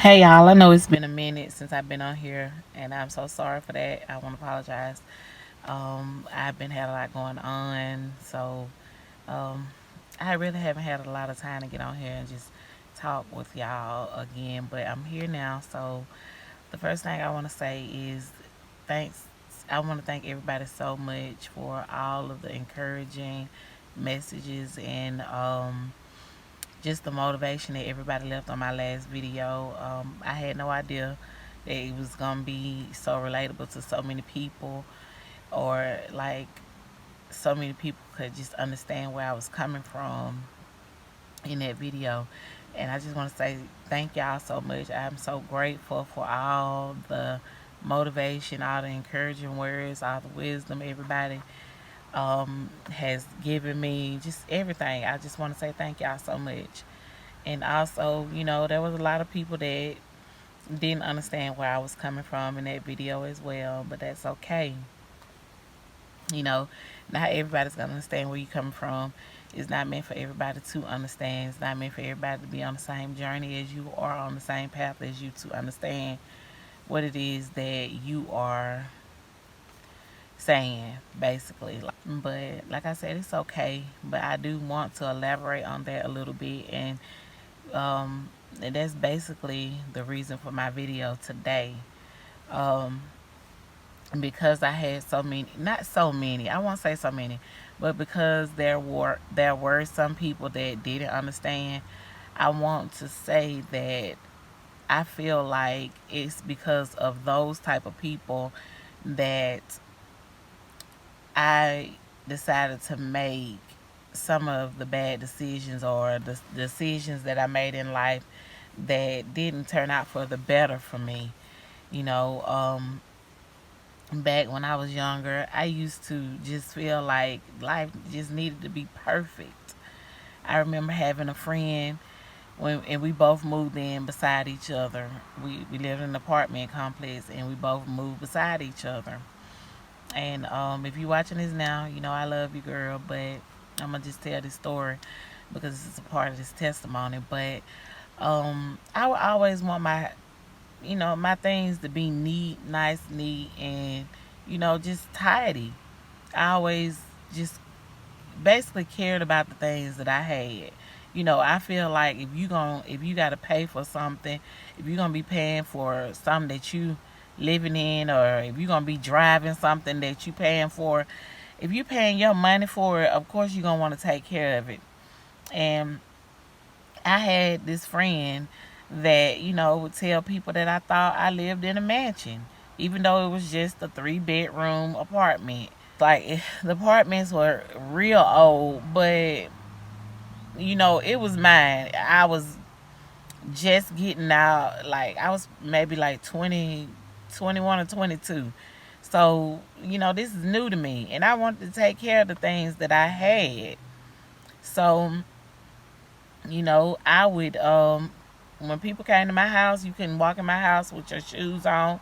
Hey y'all, I know it's been a minute since I've been on here, and I'm so sorry for that. I want to apologize. I've been had a lot going on, so um, I really haven't had a lot of time to get on here and just talk with y'all again. But I'm here now, so the first thing I want to say is thanks. I want to thank everybody so much for all of the encouraging messages and just the motivation that everybody left on my last video. I had no idea that it was gonna be so relatable to so many people, or like so many people could just understand where I was coming from in that video. And I just want to say thank y'all so much. I'm so grateful for all the motivation, all the encouraging words, all the wisdom everybody has given me, just everything. I just want to say thank y'all so much. And also, there was a lot of people that didn't understand where I was coming from in that video as well, but that's okay. You know, not everybody's gonna understand where you're coming from. It's not meant for everybody to understand. It's not meant for everybody to be on the same journey as you, or on the same path as you, to understand what it is that you are saying, basically. But like I said, it's okay. But I do want to elaborate on that a little bit, and that's basically the reason for my video today. Um, because I had so many, not so many, I won't say so many, but because there were some people that didn't understand. I want to say that I feel like it's because of those type of people that I decided to make some of the bad decisions, or the decisions that I made in life that didn't turn out for the better for me. You know, back when I was younger, I used to just feel like life just needed to be perfect. I remember having a friend and we both moved in beside each other. We lived in an apartment complex, and we both moved beside each other. And if you're watching this now, you know I love you, girl. But I'm gonna just tell this story because it's a part of this testimony. But I would always want my things to be neat, nice, neat, and just tidy. I always just basically cared about the things that I had. I feel like if you gotta pay for something, if you're gonna be paying for something that you living in, or if you're gonna be driving something that you paying for, if you paying your money for it, of course you're gonna want to take care of it. And I had this friend that would tell people that I thought I lived in a mansion, even though it was just a 3-bedroom apartment. Like, the apartments were real old, but it was mine. I was just getting out. Like, I was maybe like 20, 21 or 22. So, this is new to me, and I wanted to take care of the things that I had. So, I would when people came to my house, you couldn't walk in my house with your shoes on.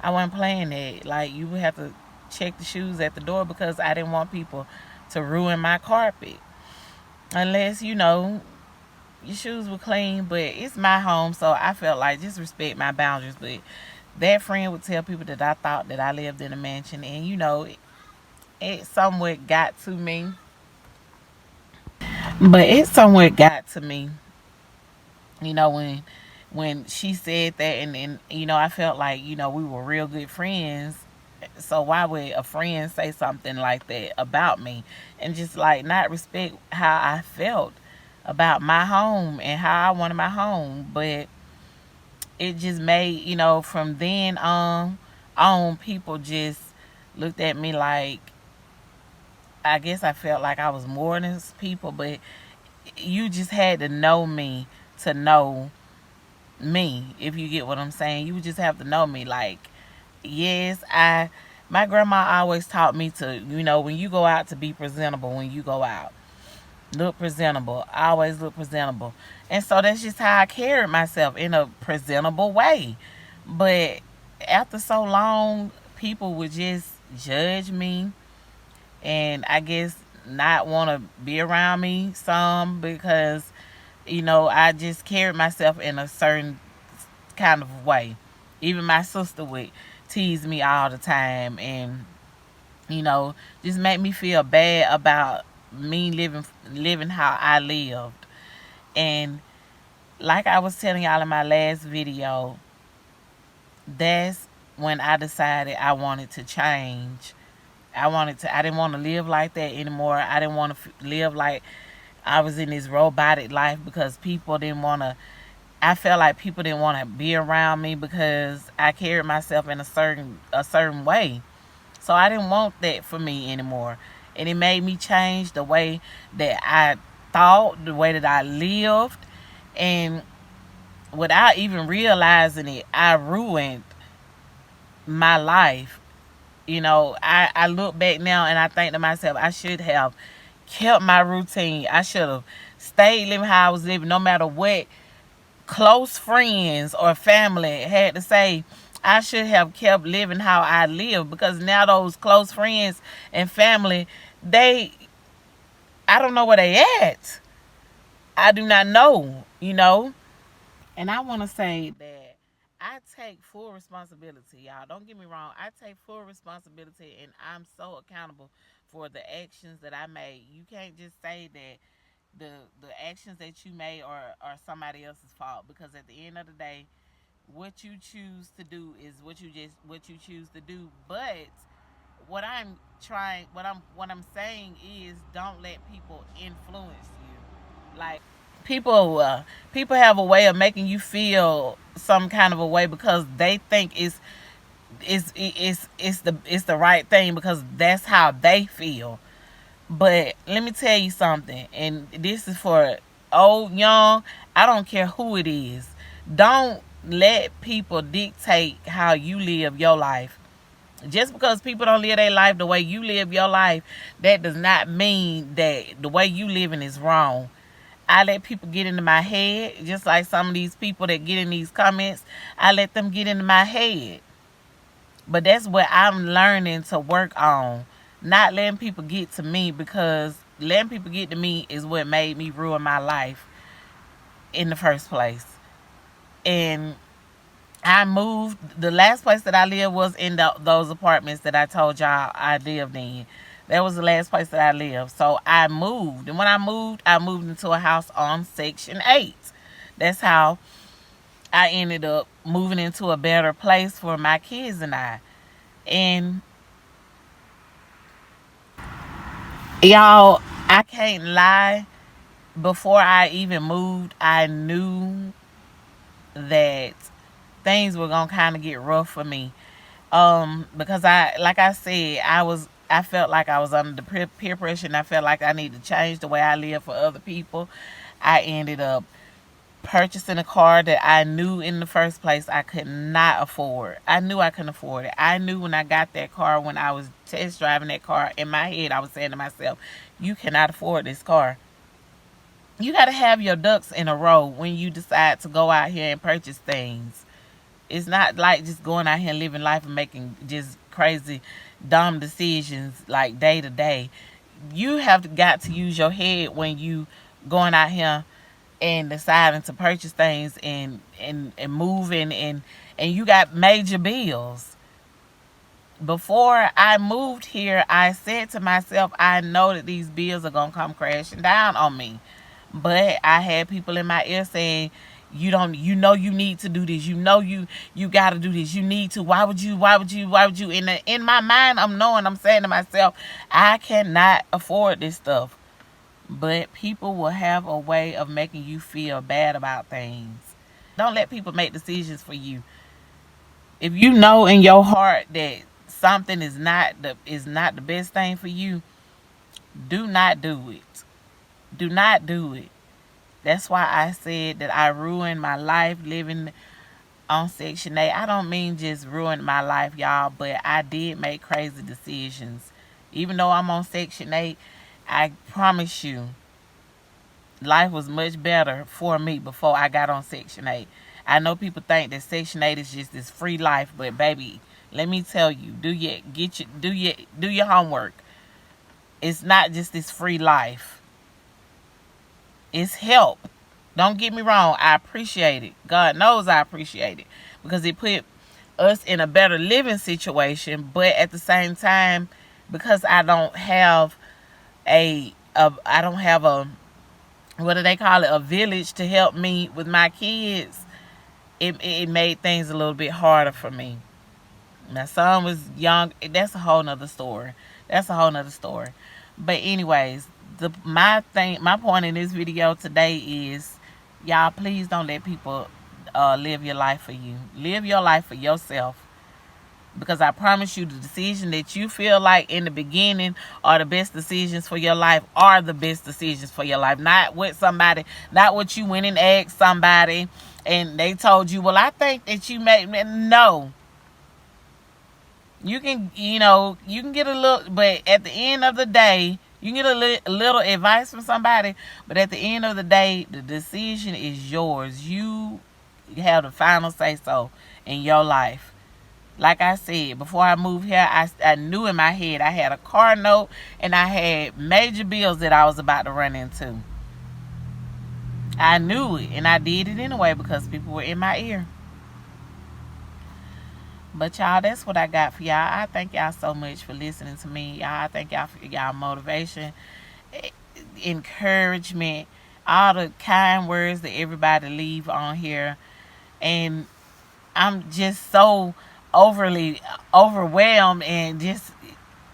I wasn't playing that. Like, you would have to check the shoes at the door, because I didn't want people to ruin my carpet. Unless, your shoes were clean, but it's my home, so I felt like just respect my boundaries. But that friend would tell people that I thought that I lived in a mansion, and it somewhat got to me. But it somewhat got to me, when she said that, and I felt like we were real good friends. So why would a friend say something like that about me, and just like not respect how I felt about my home and how I wanted my home? But it just made, from then on, people just looked at me like, I guess I felt like I was more than people. But you just had to know me to know me, if you get what I'm saying. You would just have to know me. Like, yes, my grandma always taught me to, when you go out, to be presentable. When you go out, look presentable. I always look presentable. And so that's just how I carried myself, in a presentable way. But after so long, people would just judge me, and I guess not want to be around me some, because I just carried myself in a certain kind of way. Even my sister would tease me all the time, and you know, just make me feel bad about me living how I lived. And like I was telling y'all in my last video, that's when I decided I wanted to change. I didn't want to live like that anymore. I didn't want to live like I was in this robotic life, because people didn't want to, I felt like people didn't want to be around me because I carried myself in a certain way. So I didn't want that for me anymore. And it made me change the way that I thought, the way that I lived. And without even realizing it, I ruined my life. I look back now and I think to myself, I should have kept my routine. I should have stayed living how I was living, no matter what close friends or family had to say. I should have kept living how I live, because now those close friends and family, they, I don't know where they at. I do not know. And I want to say that I take full responsibility, y'all. Don't get me wrong. I take full responsibility, and I'm so accountable for the actions that I made. You can't just say that the actions that you made are somebody else's fault, because at the end of the day, what you choose to do is what you choose to do. But what I'm saying is, don't let people influence you. Like, people have a way of making you feel some kind of a way, because they think it's the right thing, because that's how they feel. But let me tell you something, and this is for old, young, I don't care who it is. Don't let people dictate how you live your life. Just because people don't live their life the way you live your life, that does not mean that the way you living is wrong. I let people get into my head, just like some of these people that get in these comments. I let them get into my head. But that's what I'm learning to work on. Not letting people get to me, because letting people get to me is what made me ruin my life in the first place. And I moved. The last place that I lived was in those apartments that I told y'all I lived in. That was the last place that I lived. So I moved. And when I moved into a house on Section 8. That's how I ended up moving into a better place for my kids and I. And y'all, I can't lie. Before I even moved, I knew that things were gonna kind of get rough for me. Because like I said, I felt like I was under the peer pressure, and I felt like I needed to change the way I live for other people. I ended up purchasing a car that I knew in the first place I could not afford. I knew I couldn't afford it. I knew when I got that car, when I was test driving that car, in my head I was saying to myself, you cannot afford this car. You got to have your ducks in a row when you decide to go out here and purchase things. It's not like just going out here and living life and making just crazy, dumb decisions like day to day. You have got to use your head when you going out here and deciding to purchase things and moving, and you got major bills. Before I moved here, I said to myself, I know that these bills are gonna come crashing down on me. But I had people in my ear saying, you need to do this. You got to do this. You need to. Why would you? In my mind, I'm saying to myself, I cannot afford this stuff. But people will have a way of making you feel bad about things. Don't let people make decisions for you. If you know in your heart that something is not the best thing for you, do not do it. Do not do it. That's why I said that I ruined my life living on Section 8. I don't mean just ruined my life, y'all, but I did make crazy decisions. Even though I'm on Section 8, I promise you, life was much better for me before I got on Section 8. I know people think that Section 8 is just this free life, but baby, let me tell you, do your homework. It's not just this free life. It's help. Don't get me wrong, I appreciate it. God knows I appreciate it because it put us in a better living situation. But at the same time, because I don't have I don't have a, what do they call it, a village to help me with my kids. It made things a little bit harder for me. My son was young. That's a whole nother story. That's a whole nother story. But anyways, my point in this video today is, y'all, please don't let people live your life for you. Live your life for yourself. Because I promise you, the decision that you feel like in the beginning are the best decisions for your life are the best decisions for your life. Not what somebody, not what you went and asked somebody and they told you, well, I think that you made, no. You can, you can get a little, but at the end of the day, you can get a little advice from somebody, but at the end of the day, the decision is yours. You have the final say so in your life. Like I said, before I moved here, I knew in my head I had a car note and I had major bills that I was about to run into. I knew it, and I did it anyway because people were in my ear. But y'all, that's what I got for y'all. I thank y'all so much for listening to me. Y'all, I thank y'all for y'all motivation, encouragement, all the kind words that everybody leave on here. And I'm just so overly overwhelmed and just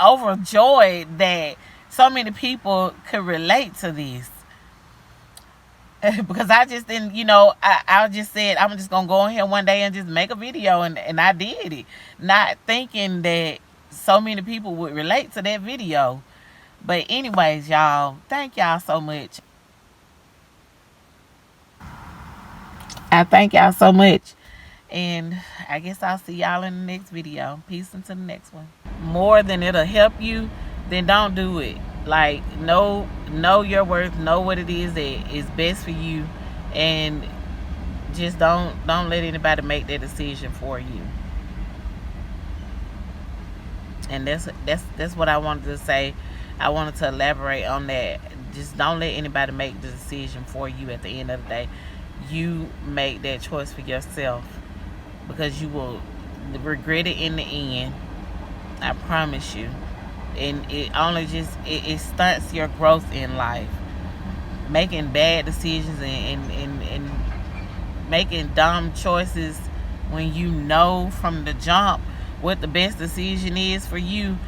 overjoyed that so many people could relate to this. Because I just didn't, I just said I'm just gonna go in here one day and just make a video, and I did it, not thinking that so many people would relate to that video. But anyways, y'all, thank y'all so much. I thank y'all so much, and I guess I'll see y'all in the next video. Peace until the next one. More than it'll help you, then don't do it. Like, know your worth, know what it is that is best for you, and just don't let anybody make that decision for you. And that's what I wanted to say. I wanted to elaborate on that. Just don't let anybody make the decision for you. At the end of the day, you make that choice for yourself, because you will regret it in the end. I promise you. And it only it stunts your growth in life. Making bad decisions and making dumb choices when you know from the jump what the best decision is for you,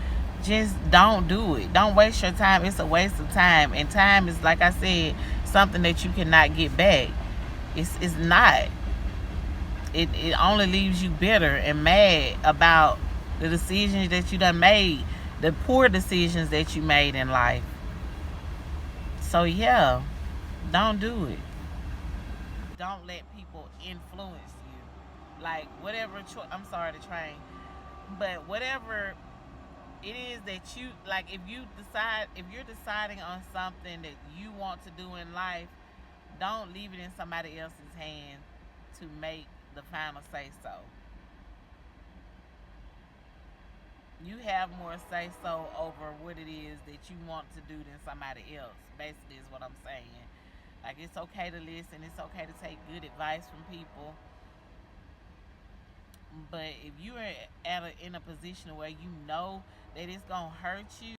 just don't do it. Don't waste your time. It's a waste of time. And time is, like I said, something that you cannot get back. It's not. It only leaves you bitter and mad about the decisions that you done made, the poor decisions that you made in life. So yeah, don't do it. Don't let people influence you. Like, whatever I'm sorry to train, but whatever it is that you like, if you're deciding on something that you want to do in life, don't leave it in somebody else's hand to make the final say so. You have more say so over what it is that you want to do than somebody else. Basically, is what I'm saying. Like, it's okay to listen. It's okay to take good advice from people. But if you are in a position where you know that it's gonna hurt you,